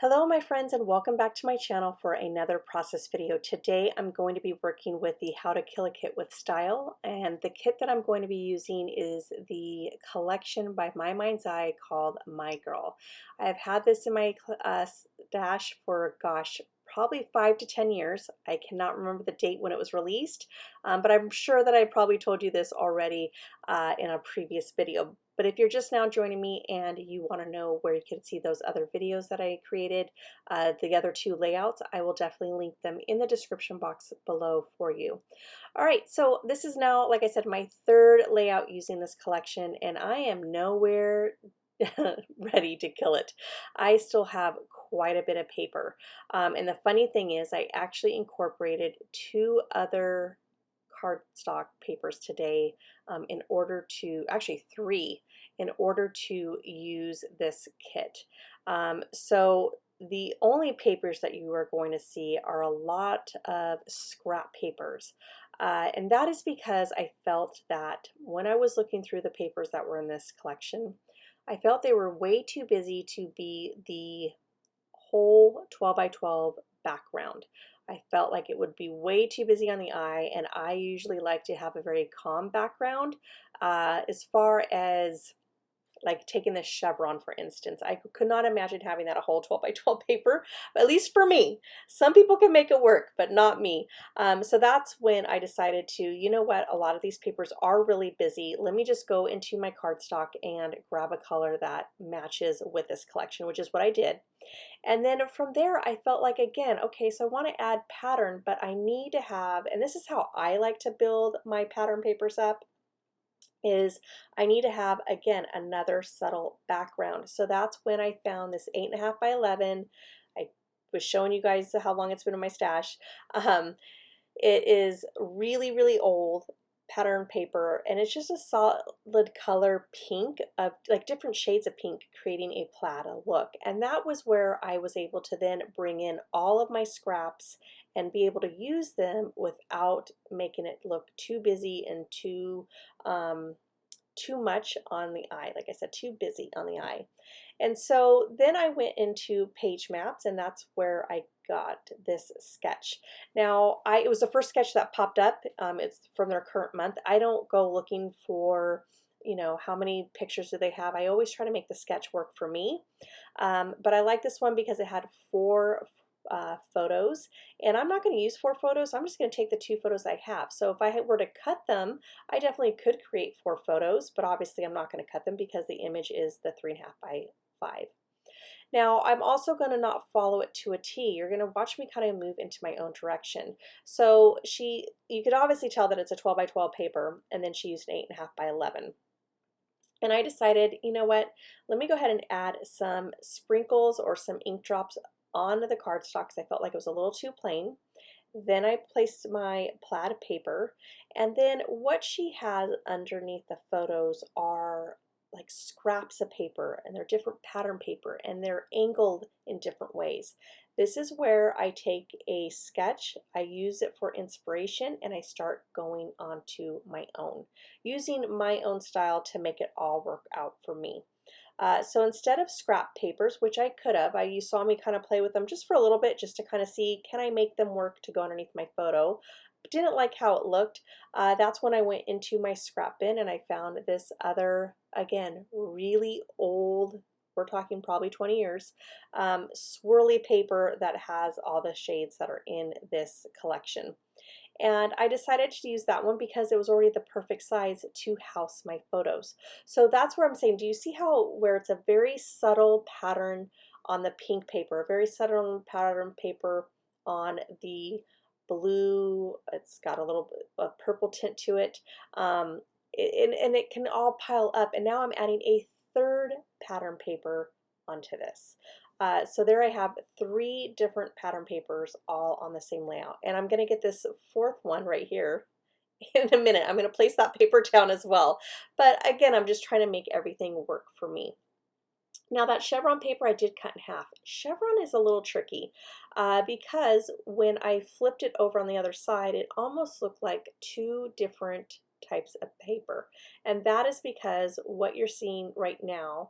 Hello my friends and welcome back to my channel for another process video. Today I'm going to be working with the How to Kill a Kit with Style, and the kit that I'm going to be using is the collection by My Mind's Eye called My Girl. I've had this in my stash for probably 5 to 10 years. I cannot remember the date when it was released, but I'm sure that I probably told you this already in a previous video. But if you're just now joining me and you want to know where you can see those other videos that I created, the other two layouts, I will definitely link them in the description box below for you. All right, so this is now, like I said, my third layout using this collection, and I am nowhere ready to kill it. I still have quite a bit of paper. And the funny thing is I actually incorporated two other cardstock papers today in order to, actually three, in order to use this kit. So the only papers that you are going to see are a lot of scrap papers. And that is because I felt that when I was looking through the papers that were in this collection, I felt they were way too busy to be the whole 12 by 12 background. I felt like it would be way too busy on the eye, and I usually like to have a very calm background. As far as like taking this chevron, for instance, I could not imagine having that a whole 12 by 12 paper, at least for me. Some people can make it work, but not me. So that's when I decided to, you know what, a lot of these papers are really busy. Let me just go into my cardstock and grab a color that matches with this collection, which is what I did. And then from there, I felt like, again, okay, so I want to add pattern, but I need to have, and this is how I like to build my pattern papers up, is I need to have, again, another subtle background. So that's when I found this 8.5 by 11. I was showing you guys how long it's been in my stash. It is really, really old pattern paper, and it's just a solid color pink of like different shades of pink, creating a plaid look. And that was where I was able to then bring in all of my scraps and be able to use them without making it look too busy and too much on the eye. Like I said, too busy on the eye. And so then I went into page maps, and that's where I got this sketch. Now, it was the first sketch that popped up. It's from their current month. I don't go looking for, you know, how many pictures do they have. I always try to make the sketch work for me. But I like this one because it had four photos, and I'm not going to use four photos. I'm just going to take the two photos I have. So if I were to cut them, I definitely could create four photos, but obviously I'm not going to cut them because the image is the 3.5 by 5. Now I'm also going to not follow it to a T. You're going to watch me kind of move into my own direction. So you could obviously tell that it's a 12 by 12 paper, and then she used an 8.5 by 11. And I decided, you know what, let me go ahead and add some sprinkles or some ink drops onto the cardstock because I felt like it was a little too plain. Then I placed my plaid paper, and then what she has underneath the photos are like scraps of paper, and they're different pattern paper, and they're angled in different ways. This is where I take a sketch, I use it for inspiration, and I start going on to my own, using my own style to make it all work out for me. So instead of scrap papers, which I could have, you saw me kind of play with them just for a little bit, just to kind of see, can I make them work to go underneath my photo? Didn't like how it looked. That's when I went into my scrap bin and I found this other, again, really old, we're talking probably 20 years, swirly paper that has all the shades that are in this collection. And I decided to use that one because it was already the perfect size to house my photos. So that's where I'm saying, do you see how where it's a very subtle pattern on the pink paper, a very subtle pattern paper on the blue, it's got a little bit of purple tint to it, and it can all pile up. And now I'm adding a third pattern paper onto this. So there I have three different pattern papers all on the same layout. And I'm going to get this fourth one right here in a minute. I'm going to place that paper down as well. But again, I'm just trying to make everything work for me. Now that chevron paper I did cut in half. Chevron is a little tricky because when I flipped it over on the other side, it almost looked like two different types of paper. And that is because what you're seeing right now,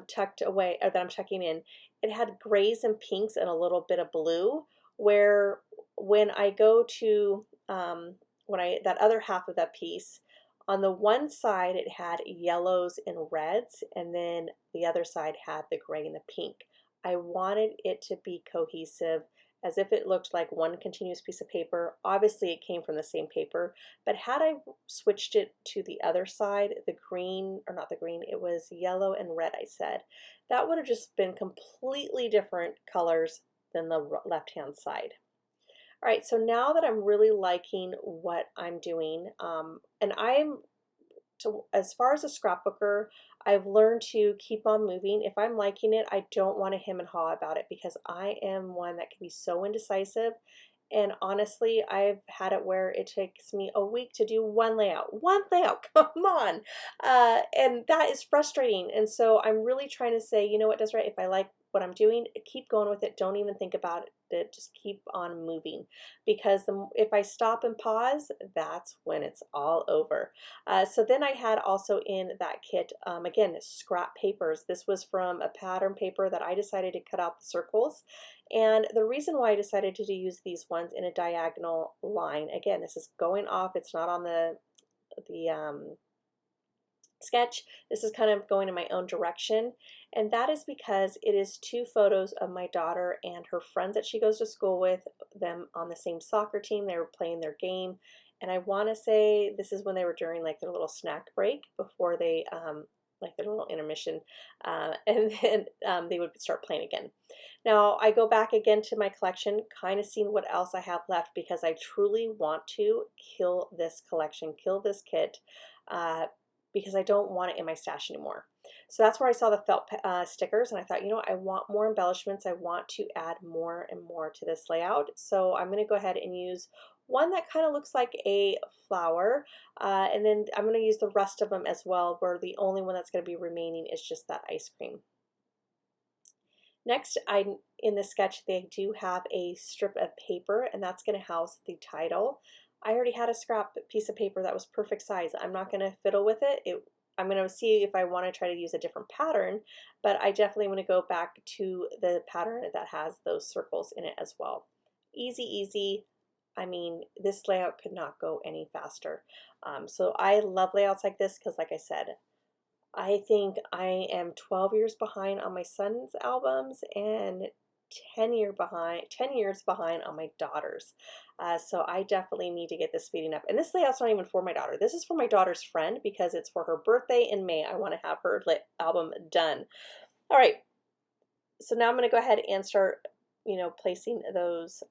tucked away, or that I'm tucking in. It had grays and pinks and a little bit of blue, where when I go to, that other half of that piece, on the one side it had yellows and reds, and then the other side had the gray and the pink. I wanted it to be cohesive, as if it looked like one continuous piece of paper. Obviously it came from the same paper, but had I switched it to the other side, the green, or not the green, it was yellow and red, I said, that would have just been completely different colors than the left-hand side. All right, so now that I'm really liking what I'm doing, and as far as a scrapbooker, I've learned to keep on moving. If I'm liking it, I don't want to hem and haw about it, because I am one that can be so indecisive. And honestly, I've had it where it takes me a week to do one layout. One layout, come on. And that is frustrating. And so I'm really trying to say, you know what, Desiree, if I like what I'm doing, keep going with it. Don't even think about it. Just keep on moving. Because if I stop and pause, that's when it's all over. So then I had also in that kit, again, scrap papers. This was from a pattern paper that I decided to cut out the circles. And the reason why I decided to use these ones in a diagonal line, again, this is going off, it's not on the sketch. This is kind of going in my own direction, and that is because it is two photos of my daughter and her friends that she goes to school with, them on the same soccer team. They were playing their game, and I want to say this is when they were during like their little snack break before they like their little intermission, and then they would start playing again. Now I go back again to my collection, kind of seeing what else I have left, because I truly want to kill this collection, kill this kit, because I don't want it in my stash anymore. So that's where I saw the felt stickers, and I thought, you know, I want more embellishments. I want to add more and more to this layout. So I'm going to go ahead and use one that kind of looks like a flower, and then I'm going to use the rest of them as well, where the only one that's going to be remaining is just that ice cream. Next, in the sketch, they do have a strip of paper, and that's going to house the title. I already had a scrap piece of paper that was perfect size. I'm not going to fiddle with it. I'm going to see if I want to try to use a different pattern, but I definitely want to go back to the pattern that has those circles in it as well. Easy, easy. I mean, this layout could not go any faster. So I love layouts like this because, like I said, I think I am 12 years behind on my son's albums and 10 years behind on my daughter's. So I definitely need to get this speeding up. And this layout's not even for my daughter. This is for my daughter's friend because it's for her birthday in May. I want to have her album done. All right. So now I'm going to go ahead and start, placing those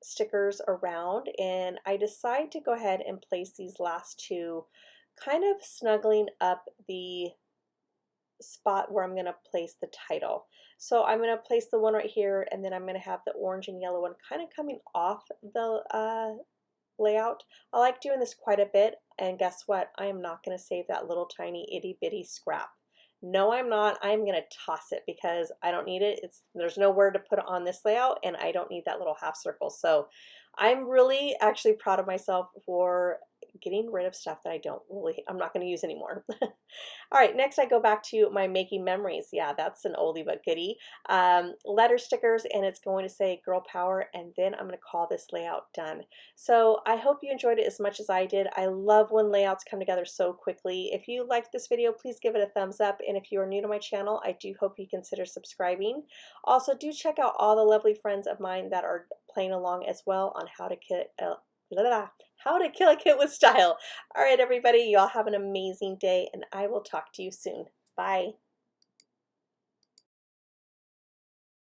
stickers around. And I decide to go ahead and place these last two kind of snuggling up the spot where I'm going to place the title. So I'm going to place the one right here, and then I'm going to have the orange and yellow one kind of coming off the layout. I like doing this quite a bit, and guess what? I am not going to save that little tiny itty bitty scrap. No, I'm not. I'm going to toss it because I don't need it. There's nowhere to put it on this layout, and I don't need that little half circle. So I'm really actually proud of myself for getting rid of stuff that I'm not going to use anymore. All right, next I go back to my making memories. Yeah, that's an oldie but goodie. Letter stickers, and it's going to say girl power, and then I'm going to call this layout done. So I hope you enjoyed it as much as I did. I love when layouts come together so quickly. If you liked this video, please give it a thumbs up, and if you are new to my channel, I do hope you consider subscribing. Also, do check out all the lovely friends of mine that are playing along as well on how to kill a kit with style. All right, everybody, y'all have an amazing day, and I will talk to you soon. Bye.